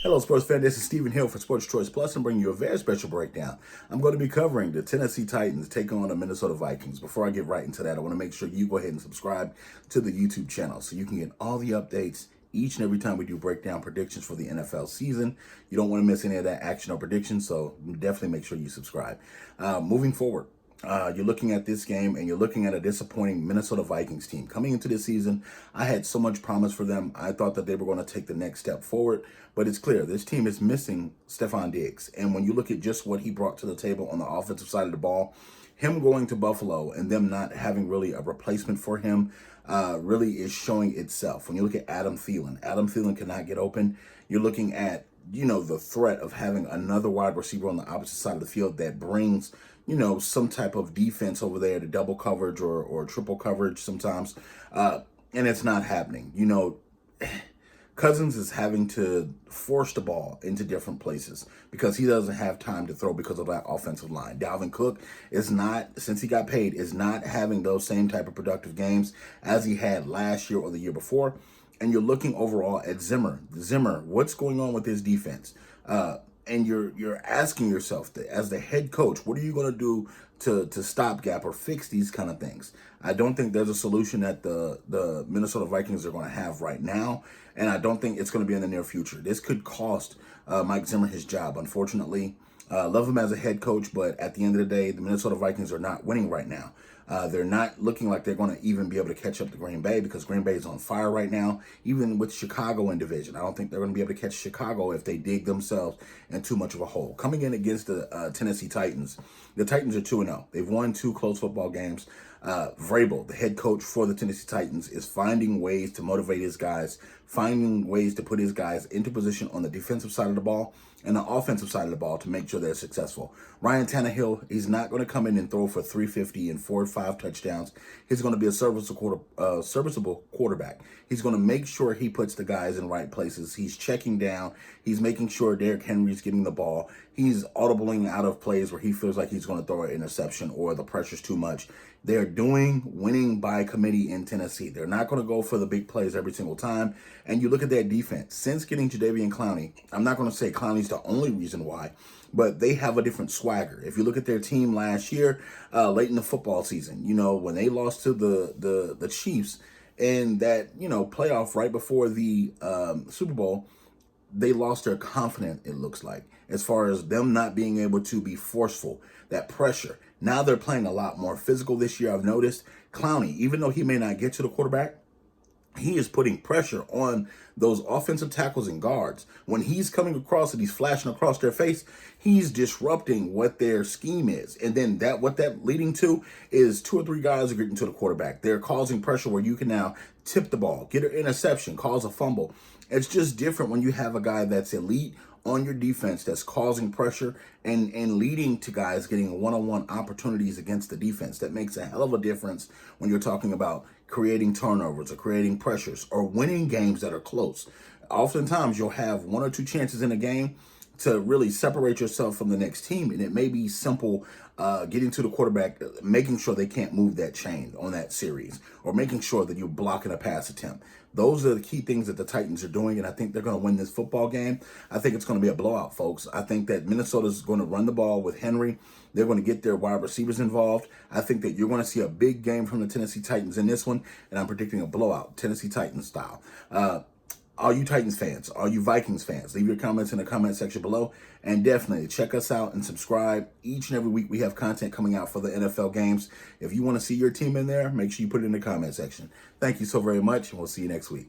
Hello, sports fan. This is Stephen Hill for Sports Choice Plus. I'm bringing you a very special breakdown. I'm going to be covering the Tennessee Titans taking on the Minnesota Vikings. Before I get right into that, I want to make sure you go ahead and subscribe to the YouTube channel so you can get all the updates each and every time we do breakdown predictions for the NFL season. You don't want to miss any of that action or predictions, so definitely make sure you subscribe. Moving forward, you're looking at this game and you're looking at a disappointing Minnesota Vikings team. Coming into this season, I had so much promise for them. I thought that they were going to take the next step forward, but it's clear this team is missing Stephon Diggs. And when you look at just what he brought to the table on the offensive side of the ball, him going to Buffalo and them not having really a replacement for him really is showing itself. When you look at Adam Thielen cannot get open. You're looking at, the threat of having another wide receiver on the opposite side of the field that brings, some type of defense over there to double coverage or triple coverage sometimes. And it's not happening. Cousins is having to force the ball into different places because he doesn't have time to throw because of that offensive line. Dalvin Cook is not, since he got paid, is not having those same type of productive games as he had last year or the year before. And you're looking overall at Zimmer, what's going on with his defense? And you're asking yourself, as the head coach, what are you going to do to stopgap or fix these kind of things? I don't think there's a solution that the Minnesota Vikings are going to have right now, and I don't think it's going to be in the near future. This could cost Mike Zimmer his job, unfortunately. Love him as a head coach, but at the end of the day, the Minnesota Vikings are not winning right now. They're not looking like they're going to even be able to catch up to Green Bay because Green Bay is on fire right now, even with Chicago in division. I don't think they're going to be able to catch Chicago if they dig themselves in too much of a hole. Coming in against the Tennessee Titans, the Titans are 2-0. They've won 2 close football games. Vrabel, the head coach for the Tennessee Titans, is finding ways to motivate his guys, finding ways to put his guys into position on the defensive side of the ball and the offensive side of the ball to make sure they're successful. Ryan Tannehill, he's not going to come in and throw for 350 and 4 or 5 touchdowns. He's going to be a serviceable quarterback. He's going to make sure he puts the guys in right places. He's checking down. He's making sure Derrick Henry's getting the ball. He's audibling out of plays where he feels like he's going to throw an interception or the pressure's too much. They're doing winning by committee in Tennessee. They're not going to go for the big plays every single time. And you look at their defense. Since getting Jadeveon Clowney, I'm not going to say Clowney's the only reason why, but they have a different swagger. If you look at their team last year, late in the football season, when they lost to the Chiefs in that, playoff right before the Super Bowl, they lost their confidence, it looks like, as far as them not being able to be forceful, that pressure. Now they're playing a lot more physical this year, I've noticed. Clowney, even though he may not get to the quarterback, he is putting pressure on those offensive tackles and guards. When he's coming across and he's flashing across their face, he's disrupting what their scheme is. And then what that leading to is 2 or 3 guys are getting to the quarterback. They're causing pressure where you can now tip the ball, get an interception, cause a fumble. It's just different when you have a guy that's elite on your defense that's causing pressure and leading to guys getting one-on-one opportunities against the defense. That makes a hell of a difference when you're talking about creating turnovers or creating pressures or winning games that are close. Oftentimes you'll have 1 or 2 chances in a game to really separate yourself from the next team, and it may be simple getting to the quarterback, making sure they can't move that chain on that series, or making sure that you're blocking a pass attempt. Those are the key things that the Titans are doing, and I think they're going to win this football game. I think it's going to be a blowout, folks. I think that Minnesota's going to run the ball with Henry. They're going to get their wide receivers involved. I think that you're going to see a big game from the Tennessee Titans in this one, and I'm predicting a blowout, Tennessee Titans style. All you Titans fans, all you Vikings fans, leave your comments in the comment section below. And definitely check us out and subscribe. Each and every week we have content coming out for the NFL games. If you want to see your team in there, make sure you put it in the comment section. Thank you so very much, and we'll see you next week.